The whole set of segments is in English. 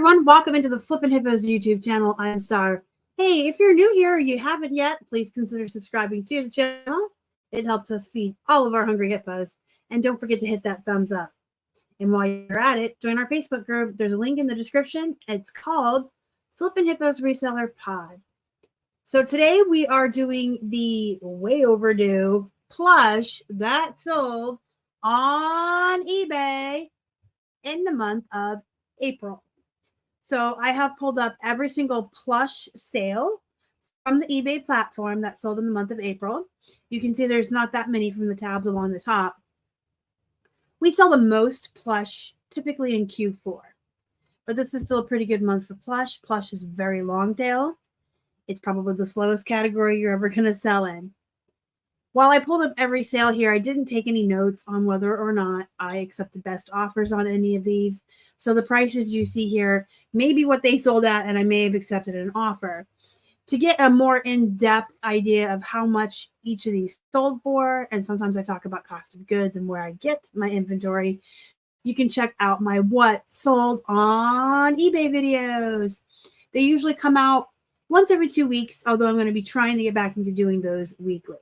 everyone, welcome into the Flippin' Hippos YouTube channel. I'm Star. Hey, if you're new here or you haven't yet, please consider subscribing to the channel. It helps us feed all of our hungry hippos. And don't forget to hit that thumbs up. And while you're at it, join our Facebook group. There's a link in the description. It's called Flippin' Hippos Reseller Pod. So today we are doing the way overdue plush that sold on eBay in the month of April. So I have pulled up every single plush sale from the eBay platform that sold in the month of April. You can see there's not that many from the tabs along the top. We sell the most plush typically in Q4, but this is still a pretty good month for plush. Plush is very long tail. It's probably the slowest category you're ever going to sell in. While I pulled up every sale here, I didn't take any notes on whether or not I accepted best offers on any of these. So the prices you see here may be what they sold at, and I may have accepted an offer. To get a more in-depth idea of how much each of these sold for, and sometimes I talk about cost of goods and where I get my inventory, you can check out my what sold on eBay videos. They usually come out once every 2 weeks, although I'm going to be trying to get back into doing those weekly.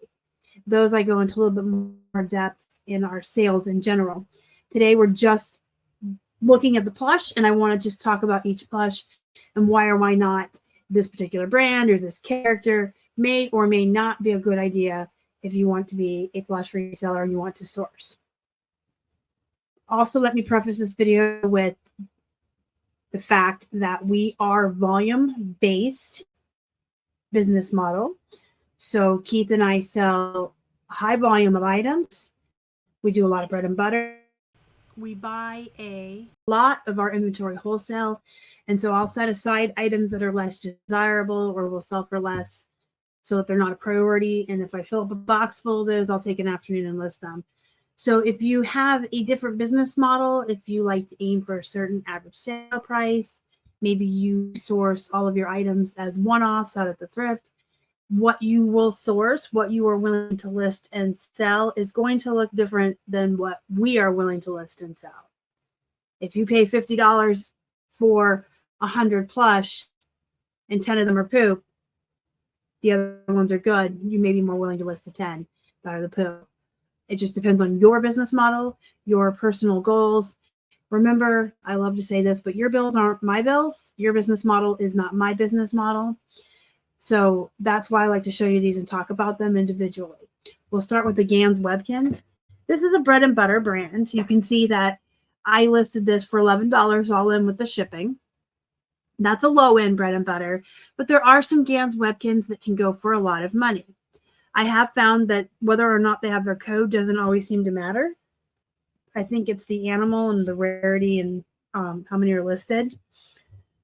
Those I go into a little bit more depth in our sales in general. Today we're just looking at the plush, and I want to just talk about each plush and why or why not this particular brand or this character may or may not be a good idea if you want to be a plush reseller and you want to source. Also, let me preface this video with the fact that we are volume-based business model. So Keith and I sell a high volume of items. We do a lot of bread and butter. We buy a lot of our inventory wholesale. And so I'll set aside items that are less desirable or will sell for less so that they're not a priority. And if I fill up a box full of those, I'll take an afternoon and list them. So if you have a different business model, if you like to aim for a certain average sale price, maybe you source all of your items as one-offs out at the thrift, what you will source, what you are willing to list and sell is going to look different than what we are willing to list and sell. If you pay $50 for 100 plush and 10 of them are poop, the other ones are good, you may be more willing to list the 10 that are the poop. It just depends on your business model, your personal goals. Remember, I love to say this, but your bills aren't my bills. Your business model is not my business model. So that's why I like to show you these and talk about them individually. We'll start with the Gans Webkins. This is a bread and butter brand. You can see that I listed this for $11 all in with the shipping. That's a low end bread and butter, but there are some Gans Webkins that can go for a lot of money. I have found that whether or not they have their code doesn't always seem to matter. I think it's the animal and the rarity and how many are listed.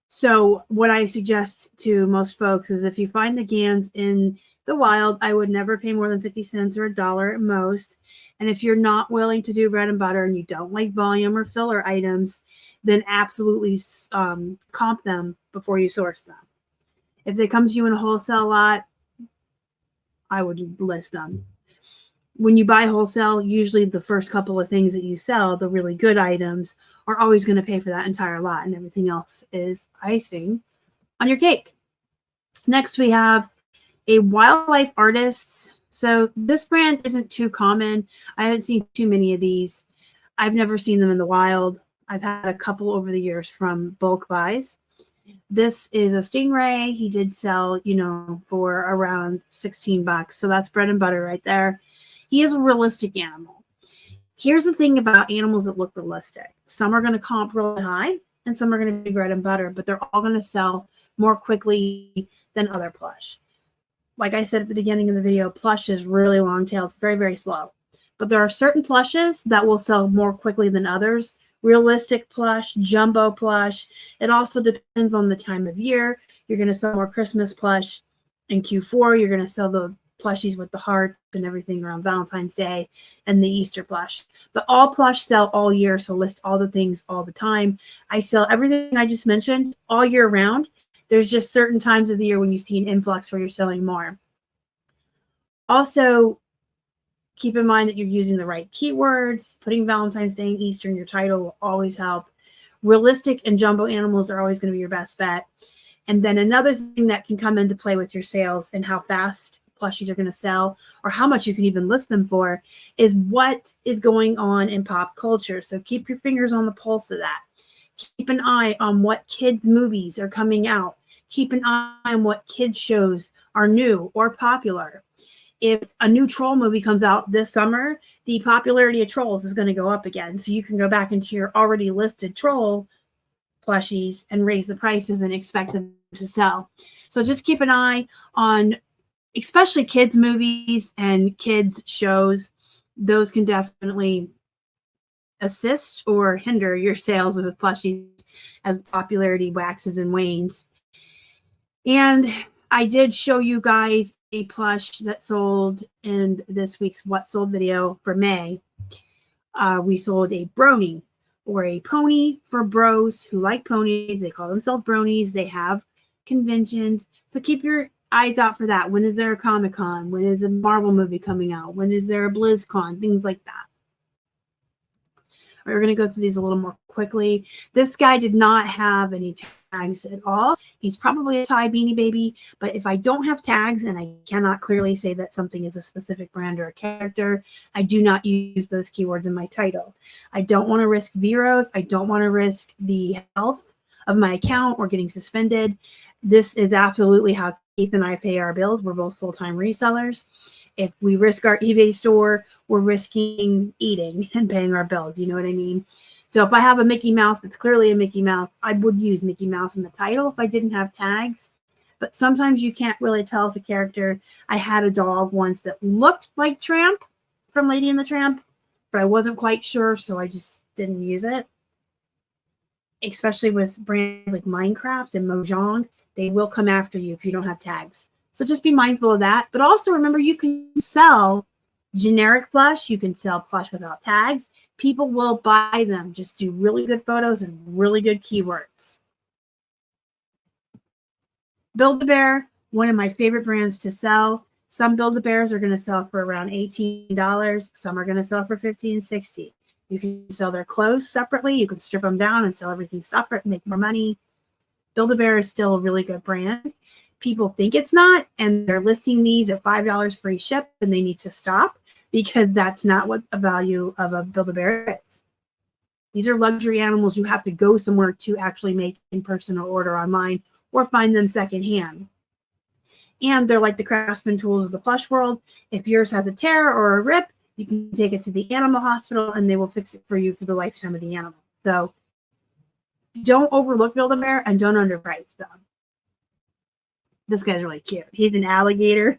So what I suggest to most folks is if you find the Gans in the wild, I would never pay more than 50 cents or $1 at most. And if you're not willing to do bread and butter and you don't like volume or filler items, then absolutely comp them before you source them. If they come to you in a wholesale lot, I would list them. When you buy wholesale, usually the first couple of things that you sell, the really good items, are always going to pay for that entire lot, and everything else is icing on your cake. Next, we have a Wildlife Artists. So this brand isn't too common. I haven't seen too many of these. I've never seen them in the wild. I've had a couple over the years from bulk buys. This is a stingray. He did sell, for around 16 bucks. So that's bread and butter right there. He is a realistic animal. Here's the thing about animals that look realistic. Some are going to comp really high and some are going to be bread and butter, but they're all going to sell more quickly than other plush. Like I said at the beginning of the video, plush is really long tail. It's very, very slow. But there are certain plushes that will sell more quickly than others. Realistic plush, jumbo plush. It also depends on the time of year. You're going to sell more Christmas plush. In Q4, you're going to sell the plushies with the hearts and everything around Valentine's Day and the Easter plush. But all plush sell all year, so list all the things all the time. I sell everything I just mentioned all year round. There's just certain times of the year when you see an influx where you're selling more. Also, keep in mind that you're using the right keywords. Putting Valentine's Day and Easter in your title will always help. Realistic and jumbo animals are always going to be your best bet. And then another thing that can come into play with your sales and how fast plushies are going to sell, or how much you can even list them for, is what is going on in pop culture. So keep your fingers on the pulse of that. Keep an eye on what kids' movies are coming out. Keep an eye on what kids' shows are new or popular. If a new troll movie comes out this summer, the popularity of trolls is going to go up again. So you can go back into your already listed troll plushies and raise the prices and expect them to sell. So just keep an eye on especially kids movies and kids shows. Those can definitely assist or hinder your sales with plushies as popularity waxes and wanes. And I did show you guys a plush that sold in this week's What Sold video for May. We sold a brony, or a pony for bros who like ponies. They call themselves bronies. They have conventions. So keep your eyes out for that. When is there a Comic-Con? When is a Marvel movie coming out? When is there a BlizzCon? Things like that. We're going to go through these a little more quickly. This guy did not have any tags at all. He's probably a Thai Beanie Baby, but if I don't have tags and I cannot clearly say that something is a specific brand or a character, I do not use those keywords in my title. I don't want to risk Veros. I don't want to risk the health of my account or getting suspended. This is absolutely how Keith and I pay our bills. We're both full-time resellers. If we risk our eBay store, we're risking eating and paying our bills. You know what I mean? So if I have a Mickey Mouse that's clearly a Mickey Mouse, I would use Mickey Mouse in the title if I didn't have tags. But sometimes you can't really tell if a character. I had a dog once that looked like Tramp from Lady and the Tramp, but I wasn't quite sure, so I just didn't use it. Especially with brands like Minecraft and Mojang, they will come after you if you don't have tags. So just be mindful of that. But also remember, you can sell generic plush. You can sell plush without tags. People will buy them. Just do really good photos and really good keywords. Build-A-Bear, one of my favorite brands to sell. Some Build-A-Bears are going to sell for around $18. Some are going to sell for $15, $16. You can sell their clothes separately. You can strip them down and sell everything separate and make more money. Build-A-Bear is still a really good brand. People think it's not, and they're listing these at $5 free ship, and they need to stop because that's not what the value of a Build-A-Bear is. These are luxury animals. You have to go somewhere to actually make in person or order online or find them secondhand. And they're like the craftsman tools of the plush world. If yours has a tear or a rip, you can take it to the animal hospital and they will fix it for you for the lifetime of the animal. So don't overlook Build-A-Bear and don't underprice them. This guy's really cute. He's an alligator.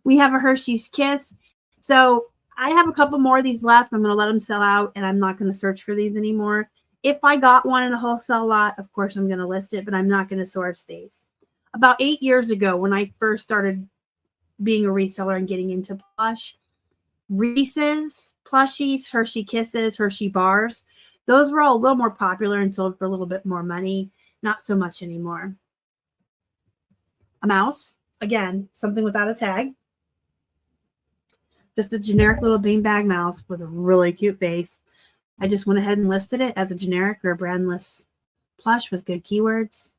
We have a Hershey's Kiss. So I have a couple more of these left. I'm going to let them sell out, and I'm not going to search for these anymore. If I got one in a wholesale lot, of course I'm going to list it, but I'm not going to source these. About 8 years ago, when I first started being a reseller and getting into plush, Reese's plushies, Hershey Kisses, Hershey bars, those were all a little more popular and sold for a little bit more money. Not so much anymore. A mouse, again, something without a tag. Just a generic little beanbag mouse with a really cute face. I just went ahead and listed it as a generic or a brandless plush with good keywords.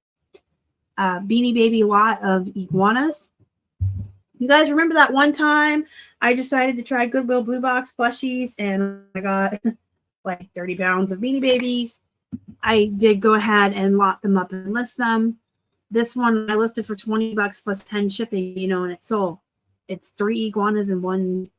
Beanie Baby lot of iguanas. You guys remember that one time I decided to try Goodwill Blue Box plushies and I got like 30 pounds of Beanie Babies. I did go ahead and lot them up and list them. This one I listed for $20 plus 10 shipping, you know, and it sold. It's 3 iguanas and one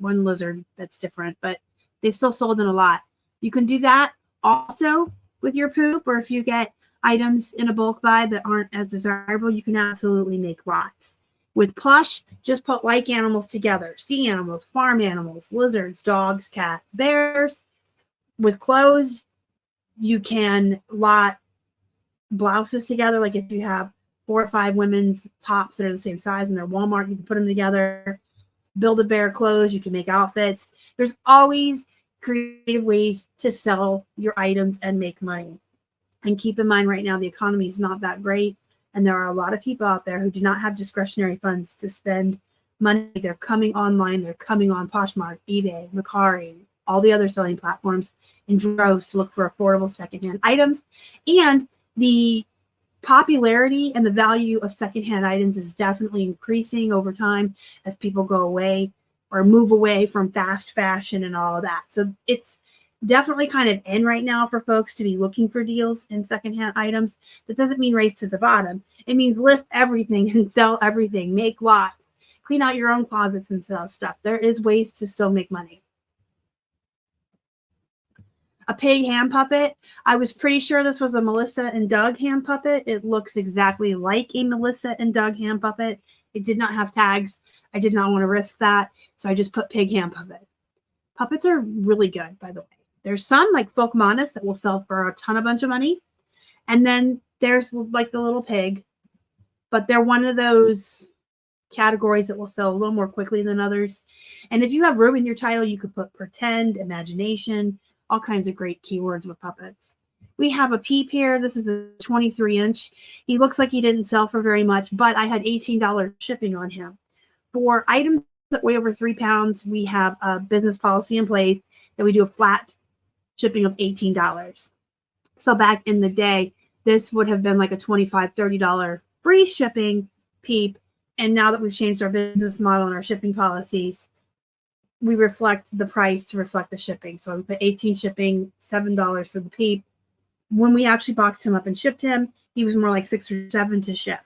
lizard that's different, but they still sold in a lot. You can do that also with your poop, or if you get items in a bulk buy that aren't as desirable, you can absolutely make lots. With plush, just put like animals together. Sea animals, farm animals, lizards, dogs, cats, bears. With clothes, you can lot blouses together. Like if you have 4 or 5 women's tops that are the same size and they're Walmart, you can put them together. Build-A-Bear clothes, you can make outfits. There's always creative ways to sell your items and make money. And keep in mind right now, the economy is not that great. And there are a lot of people out there who do not have discretionary funds to spend money. They're coming online. They're coming on Poshmark, eBay, Mercari, all the other selling platforms in droves to look for affordable secondhand items. And the popularity and the value of secondhand items is definitely increasing over time as people go away or move away from fast fashion and all of that. So it's definitely kind of in right now for folks to be looking for deals in secondhand items. That doesn't mean race to the bottom. It means list everything and sell everything, make lots, clean out your own closets and sell stuff. There is ways to still make money. A pig hand puppet. I was pretty sure this was a Melissa and Doug hand puppet. It looks exactly like a Melissa and Doug hand puppet. It did not have tags. I did not want to risk that, so I just put pig hand puppet. Puppets are really good, by the way. There's some like Folk Manus that will sell for a bunch of money. And then there's like the little pig, but they're one of those categories that will sell a little more quickly than others. And if you have room in your title, you could put pretend, imagination, all kinds of great keywords with puppets. We have a peep here. This is a 23-inch. He looks like he didn't sell for very much, but I had $18 shipping on him. For items that weigh over 3 pounds, we have a business policy in place that we do a flat shipping of $18. So back in the day, this would have been like a $25, $30 free shipping peep. And now that we've changed our business model and our shipping policies, we reflect the price to reflect the shipping. So we put 18 shipping, $7 for the peep. When we actually boxed him up and shipped him, he was more like 6 or 7 to ship.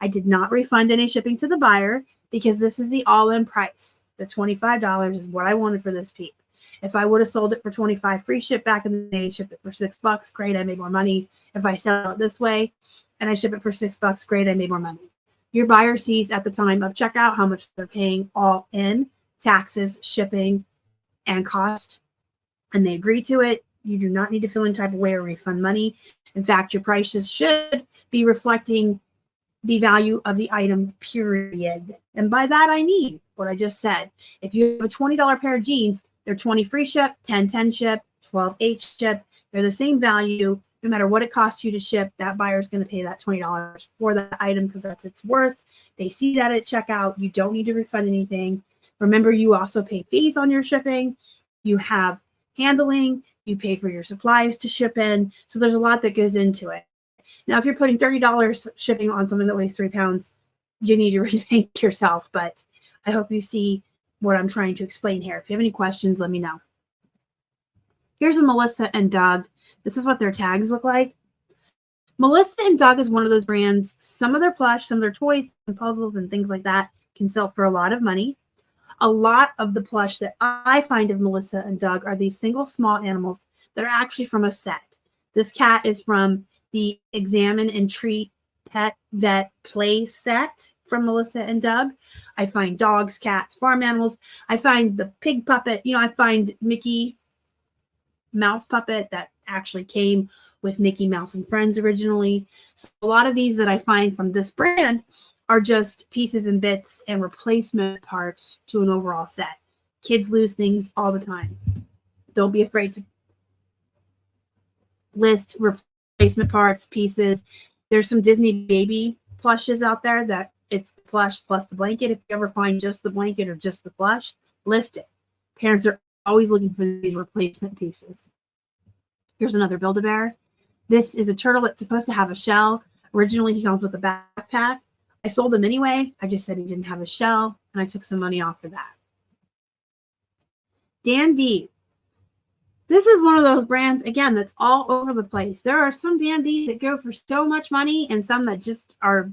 I did not refund any shipping to the buyer because this is the all-in price. The $25 is what I wanted for this peep. If I would have sold it for $25 free ship back in the day, shipped it for $6, great, I made more money. If I sell it this way and I ship it for $6, great, I made more money. Your buyer sees at the time of checkout how much they're paying all in, taxes, shipping, and cost, and they agree to it. You do not need to feel any type of way or refund money. In fact, your prices should be reflecting the value of the item, period. And by that, I mean what I just said. If you have a $20 pair of jeans, they're 20 free ship, 10 ship, 12 8 ship. They're the same value. No matter what it costs you to ship, that buyer is going to pay that $20 for that item because that's its worth. They see that at checkout. You don't need to refund anything. Remember, you also pay fees on your shipping. You have handling. You pay for your supplies to ship in. So there's a lot that goes into it. Now, if you're putting $30 shipping on something that weighs 3 pounds, you need to rethink yourself. But I hope you see what I'm trying to explain here. If you have any questions, let me know. Here's a Melissa and Doug. This is what their tags look like. Melissa and Doug is one of those brands. Some of their plush, some of their toys and puzzles and things like that can sell for a lot of money. A lot of the plush that I find of Melissa and Doug are these single small animals that are actually from a set. This cat is from the Examine and Treat Pet Vet Play set from Melissa and Doug. I find dogs, cats, farm animals. I find the pig puppet. I find Mickey Mouse puppet that actually came with Mickey Mouse and Friends originally. So a lot of these that I find from this brand are just pieces and bits and replacement parts to an overall set. Kids lose things all the time. Don't be afraid to list replacement parts, pieces. There's some Disney baby plushes out there that it's the plush plus the blanket. If you ever find just the blanket or just the plush, list it. Parents are always looking for these replacement pieces. Here's another Build-A-Bear. This is a turtle that's supposed to have a shell. Originally, he comes with a backpack. I sold him anyway. I just said he didn't have a shell, and I took some money off for that. Dandy. This is one of those brands, again, that's all over the place. There are some Dandy that go for so much money and some that just are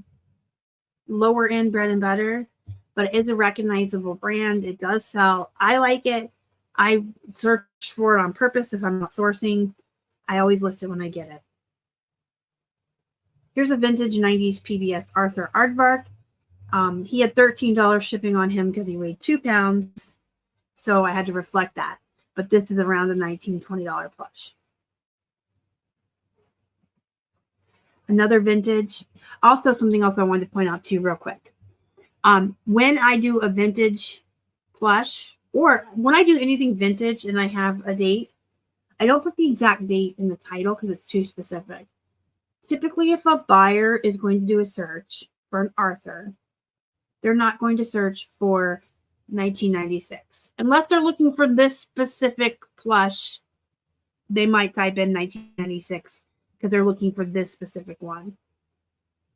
lower end bread and butter, but it is a recognizable brand. It does sell. I like it. I search for it on purpose if I'm not sourcing. I always list it when I get it. Here's a vintage 90s PBS Arthur Aardvark. He had $13 shipping on him because he weighed 2 pounds. So I had to reflect that. But this is around a $19, $20 plush. Another vintage. Also, something else I wanted to point out to you real quick. When I do a vintage plush, or when I do anything vintage and I have a date, I don't put the exact date in the title because it's too specific. Typically, if a buyer is going to do a search for an Arthur, they're not going to search for 1996. Unless they're looking for this specific plush, they might type in 1996 because they're looking for this specific one.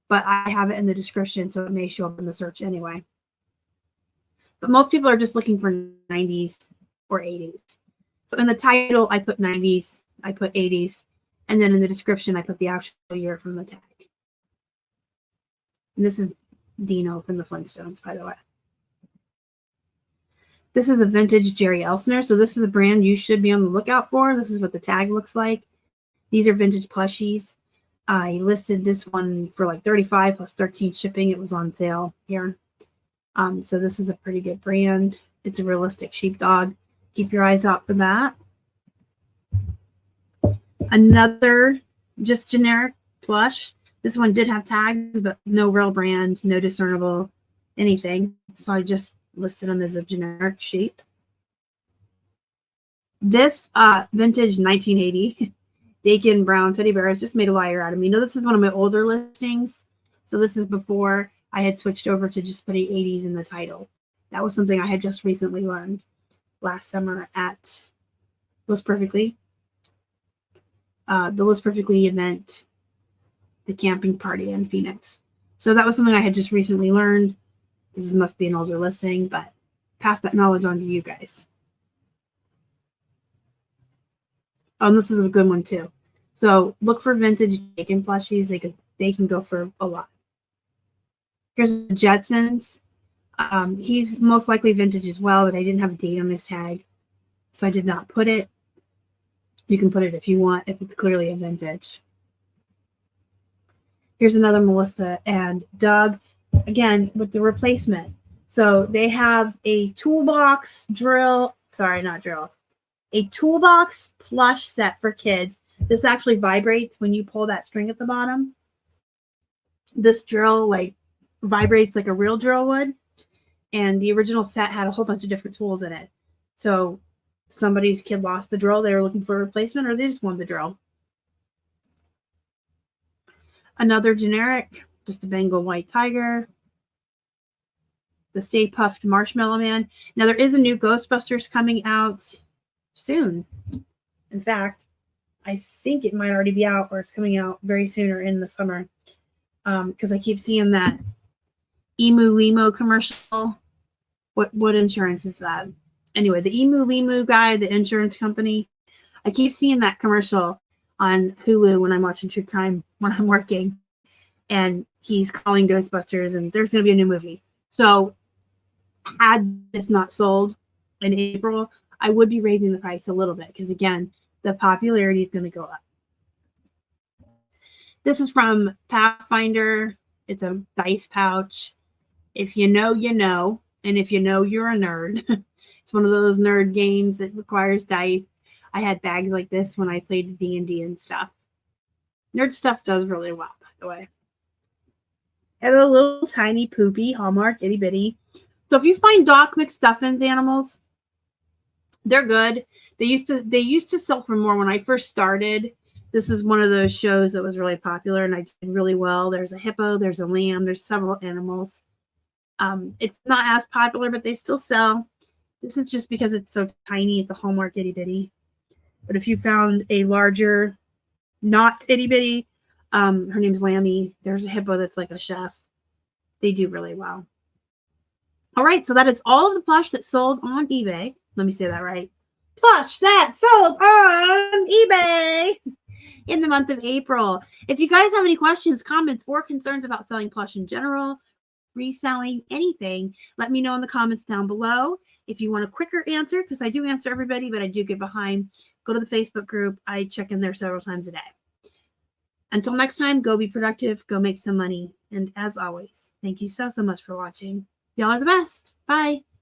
But I have it in the description, so it may show up in the search anyway. But most people are just looking for 90s or 80s. So in the title, I put 90s, I put 80s, and then in the description, I put the actual year from the tag. And this is Dino from the Flintstones, by the way. This is the vintage Jerry Elsner. So this is the brand you should be on the lookout for. This is what the tag looks like. These are vintage plushies. I listed this one for like $35 plus 13 shipping. It was on sale here. So this is a pretty good brand. It's a realistic sheepdog. Keep your eyes out for that. Another just generic plush. This one did have tags, but no real brand, no discernible anything. So I just listed them as a generic sheep. This vintage 1980 Dakin Brown teddy bear has just made a liar out of me. No, this is one of my older listings. So this is before I had switched over to just putting 80s in the title. That was something I had just recently learned last summer at List Perfectly. The List Perfectly event, the camping party in Phoenix. So that was something I had just recently learned. This must be an older listing, but pass that knowledge on to you guys. And this is a good one too. So look for vintage Dakin plushies. They can go for a lot. Here's the Jetsons. He's most likely vintage as well, but I didn't have a date on his tag, so I did not put it. You can put it if you want, if it's clearly a vintage. Here's another Melissa and Doug, again, with the replacement. So they have a toolbox drill, sorry, not drill, a toolbox plush set for kids. This actually vibrates when you pull that string at the bottom. This drill like vibrates like a real drill would. And the original set had a whole bunch of different tools in it. So somebody's kid lost the drill. They were looking for a replacement, or they just wanted the drill. Another generic, just a Bengal White Tiger. The Stay Puffed Marshmallow Man. Now, there is a new Ghostbusters coming out soon. In fact, I think it might already be out, or it's coming out very soon or in the summer. Because I keep seeing that Emu Limo commercial. What insurance is that? Anyway, the Emu Limo guy, the insurance company. I keep seeing that commercial on Hulu when I'm watching true crime when I'm working. And he's calling Ghostbusters, and there's going to be a new movie. So had this not sold in April, I would be raising the price a little bit because, again, the popularity is going to go up. This is from Pathfinder. It's a dice pouch. If you know, you know. And if you know, you're a nerd. It's one of those nerd games that requires dice. I had bags like this when I played D&D and stuff. Nerd stuff does really well, by the way. And a little tiny poopy Hallmark itty bitty. So if you find Doc McStuffins animals, they're good. They used to sell for more when I first started. This is one of those shows that was really popular and I did really well. There's a hippo, there's a lamb, there's several animals. It's not as popular, but they still sell. This is just because it's so tiny. It's a Hallmark itty bitty. But if you found a larger, not itty bitty, her name's Lammy. There's a hippo that's like a chef. They do really well. All right, so that is all of the plush that sold on eBay. Let me say that right. Plush that sold on eBay in the month of April. If you guys have any questions, comments, or concerns about selling plush in general, reselling, anything, let me know in the comments down below. If you want a quicker answer, because I do answer everybody, but I do get behind, go to the Facebook group. I check in there several times a day. Until next time, go be productive, go make some money. And as always, thank you so much for watching. Y'all are the best. Bye.